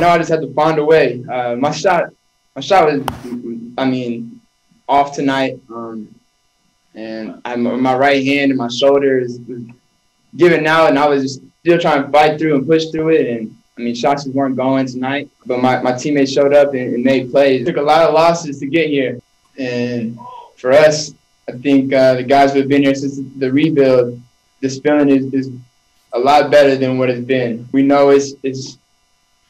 know I just had to find a way. My shot was, I mean, off tonight. And my right hand and my shoulder was giving out, and I was just still trying to fight through and push through it. And I mean, shots just weren't going tonight, but my teammates showed up and made plays. It took a lot of losses to get here, and for us, I think the guys who have been here since the rebuild, this feeling is a lot better than what it's been. We know it's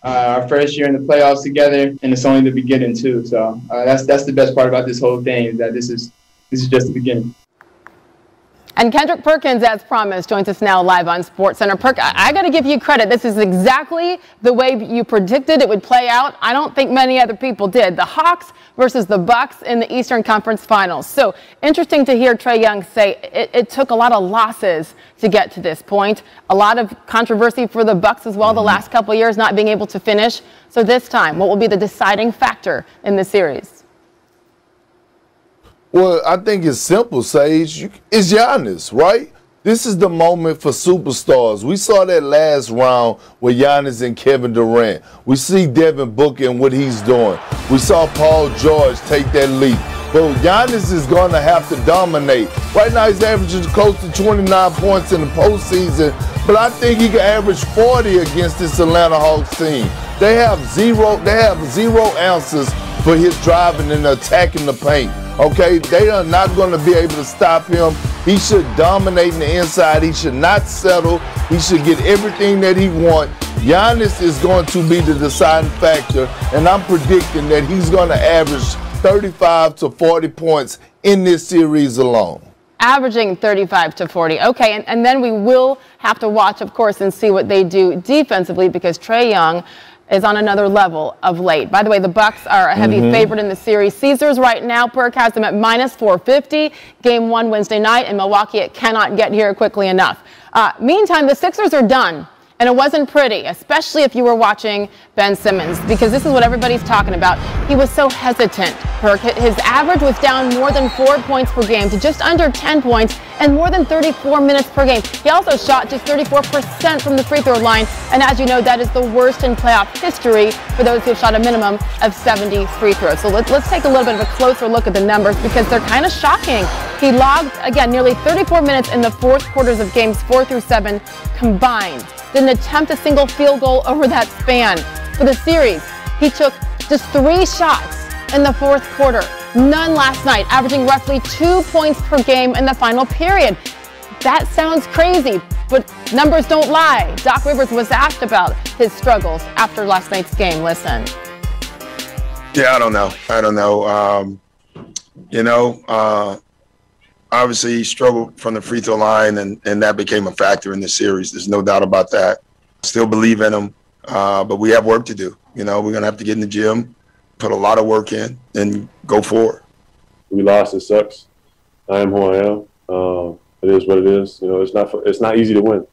our first year in the playoffs together, and it's only the beginning too. So that's the best part about this whole thing, is that this is just the beginning. And Kendrick Perkins, as promised, joins us now live on SportsCenter. Perk, I got to give you credit. This is exactly the way you predicted it would play out. I don't think many other people did. The Hawks versus the Bucks in the Eastern Conference Finals. So interesting to hear Trae Young say it took a lot of losses to get to this point. A lot of controversy for the Bucks as well the last couple of years, not being able to finish. So this time, what will be the deciding factor in the series? Well, I think it's simple, Sage. It's Giannis, right? This is the moment for superstars. We saw that last round with Giannis and Kevin Durant. We see Devin Booker and what he's doing. We saw Paul George take that leap. But Giannis is going to have to dominate. Right now he's averaging close to 29 points in the postseason, but I think he can average 40 against this Atlanta Hawks team. They have zero answers for his driving and attacking the paint. Okay, they are not going to be able to stop him. He should dominate in the inside. He should not settle. He should get everything that he wants. Giannis is going to be the deciding factor, and I'm predicting that he's going to average 35 to 40 points in this series alone. Averaging 35 to 40. Okay, and then we will have to watch, of course, and see what they do defensively, because Trae Young is on another level of late. By the way, the Bucks are a heavy favorite in the series. Caesars right now, Perk has them at minus 450. Game 1 Wednesday night in Milwaukee. It cannot get here quickly enough. Meantime, the Sixers are done. And it wasn't pretty, especially if you were watching Ben Simmons, because this is what everybody's talking about. He was so hesitant, Perk. His average was down more than 4 points per game to just under 10 points and more than 34 minutes per game. He also shot just 34% from the free throw line. And as you know, that is the worst in playoff history for those who have shot a minimum of 70 free throws. So let's take a little bit of a closer look at the numbers, because they're kind of shocking. He logged, again, nearly 34 minutes in the fourth quarters of games 4 through 7 combined. Didn't attempt a single field goal over that span. For the series, he took just 3 shots in the fourth quarter. None last night, averaging roughly 2 points per game in the final period. That sounds crazy, but numbers don't lie. Doc Rivers was asked about his struggles after last night's game. Listen. Yeah, I don't know. Obviously, he struggled from the free throw line, and that became a factor in the series. There's no doubt about that. Still believe in him, but we have work to do. We're going to have to get in the gym, put a lot of work in, and go forward. We lost. It sucks. I am who I am. It is what it is. It's not easy to win,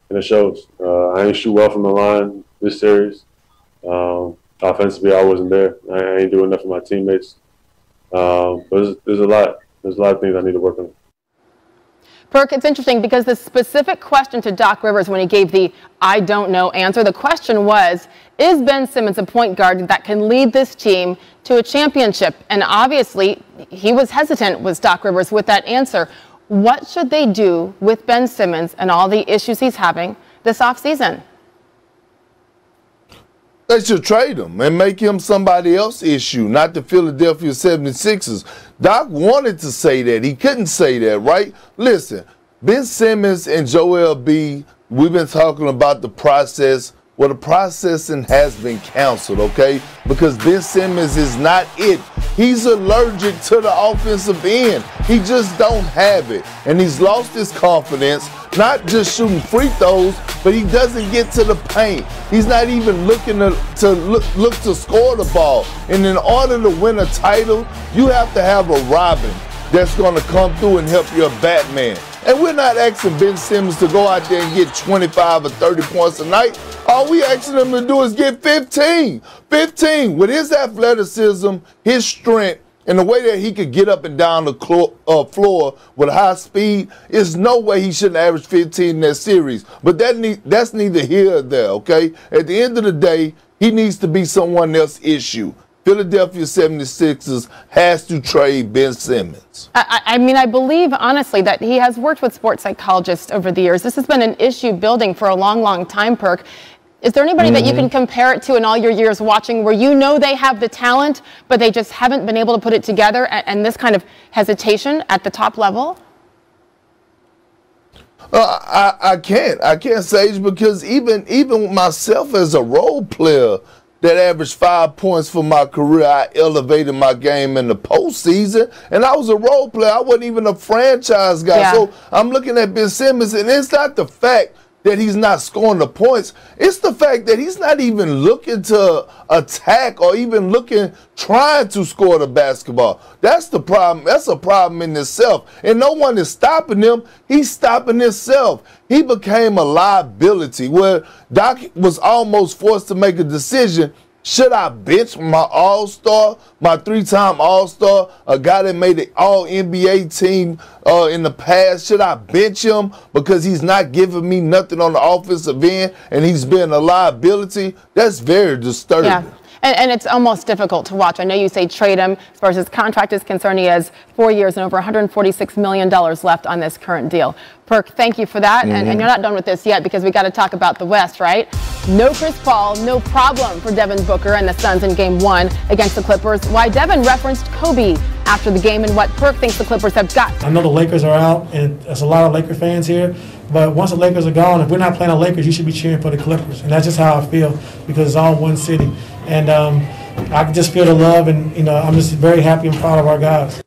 and it shows. I didn't shoot well from the line this series. Offensively, I wasn't there. I ain't doing enough for my teammates. But there's a lot. There's a lot of things I need to work on. Perk, it's interesting because the specific question to Doc Rivers when he gave the "I don't know" answer, the question was, is Ben Simmons a point guard that can lead this team to a championship? And obviously, he was hesitant, was Doc Rivers, with that answer. What should they do with Ben Simmons and all the issues he's having this offseason? They should trade him and make him somebody else's issue, not the Philadelphia 76ers. Doc wanted to say that. He couldn't say that, right? Listen, Ben Simmons and Joel B., we've been talking about the process. Well, the processing has been canceled, okay? Because Ben Simmons is not it. He's allergic to the offensive end. He just don't have it. And he's lost his confidence, not just shooting free throws, but he doesn't get to the paint. He's not even looking to look to score the ball. And in order to win a title, you have to have a Robin that's going to come through and help your Batman. And we're not asking Ben Simmons to go out there and get 25 or 30 points a night. All we asking him to do is get 15. 15 with his athleticism, his strength, and the way that he could get up and down the floor with high speed. There's no way he shouldn't average 15 in that series. But that's neither here or there, okay? At the end of the day, He needs to be someone else's issue. Philadelphia 76ers has to trade Ben Simmons. I mean, I believe, honestly, that he has worked with sports psychologists over the years. This has been an issue building for a long, long time, Perk. Is there anybody that you can compare it to in all your years watching where you know they have the talent, but they just haven't been able to put it together, and this kind of hesitation at the top level? I can't, Sage, because even myself as a role player that averaged 5 points for my career, I elevated my game in the postseason, and I was a role player. I wasn't even a franchise guy. Yeah. So I'm looking at Ben Simmons, and it's not the fact that he's not scoring the points. It's the fact that he's not even looking to attack or even trying to score the basketball. That's the problem. That's a problem in itself. And no one is stopping him. He's stopping himself. He became a liability where Doc was almost forced to make a decision. Should I bench my all-star, my 3-time all-star, a guy that made the all-NBA team in the past? Should I bench him because he's not giving me nothing on the offensive end and he's been a liability? That's very disturbing. Yeah. And it's almost difficult to watch. I know you say trade him. As far as his contract is concerned, he has 4 years and over $146 million left on this current deal. Perk, thank you for that. And you're not done with this yet because we got to talk about the West, right? No Chris Paul, no problem for Devin Booker and the Suns in Game 1 against the Clippers. Why Devin referenced Kobe after the game and what Perk thinks the Clippers have got. I know the Lakers are out, and there's a lot of Laker fans here. But once the Lakers are gone, if we're not playing the Lakers, you should be cheering for the Clippers. And that's just how I feel because it's all one city. And I can just feel the love, and I'm just very happy and proud of our guys.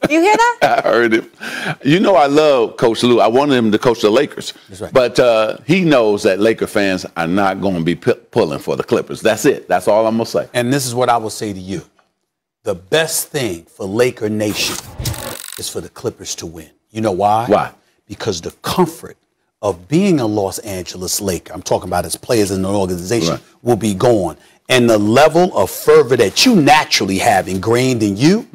You hear that? I heard him. You know I love Coach Lou. I wanted him to coach the Lakers. That's right. But he knows that Laker fans are not going to be pulling for the Clippers. That's it. That's all I'm going to say. And this is what I will say to you. The best thing for Laker Nation is for the Clippers to win. You know why? Why? Because the comfort of being a Los Angeles Laker, I'm talking about as players in the organization, right, will be gone. And the level of fervor that you naturally have ingrained in you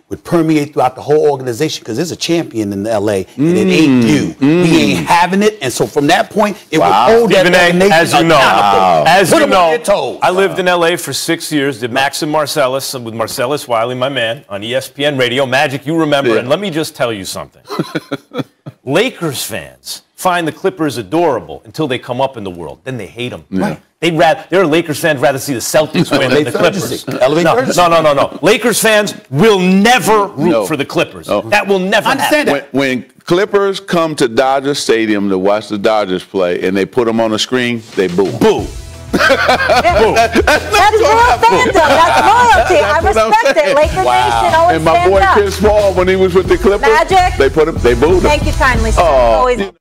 would permeate throughout the whole organization because there's a champion in L.A. and it ain't you. We ain't having it. And so from that point, it will hold that organization as you know, I lived lived in L.A. for 6 years, did Max and Marcellus with Marcellus Wiley, my man, on ESPN Radio. Magic, you remember. Yeah. And let me just tell you something. Lakers fans find the Clippers adorable until they come up in the world. Then they hate them. Yeah. They're Lakers fans rather see the Celtics win than the Clippers. No. Lakers fans will never root for the Clippers. That will never happen. When Clippers come to Dodger Stadium to watch the Dodgers play and they put them on the screen, they boo. Boo. That's real fandom. That's loyalty. I respect it. Laker Nation always And my boy stand up. Chris Paul, when he was with the Clippers, Magic. they booed him. Thank you kindly, sir. Always.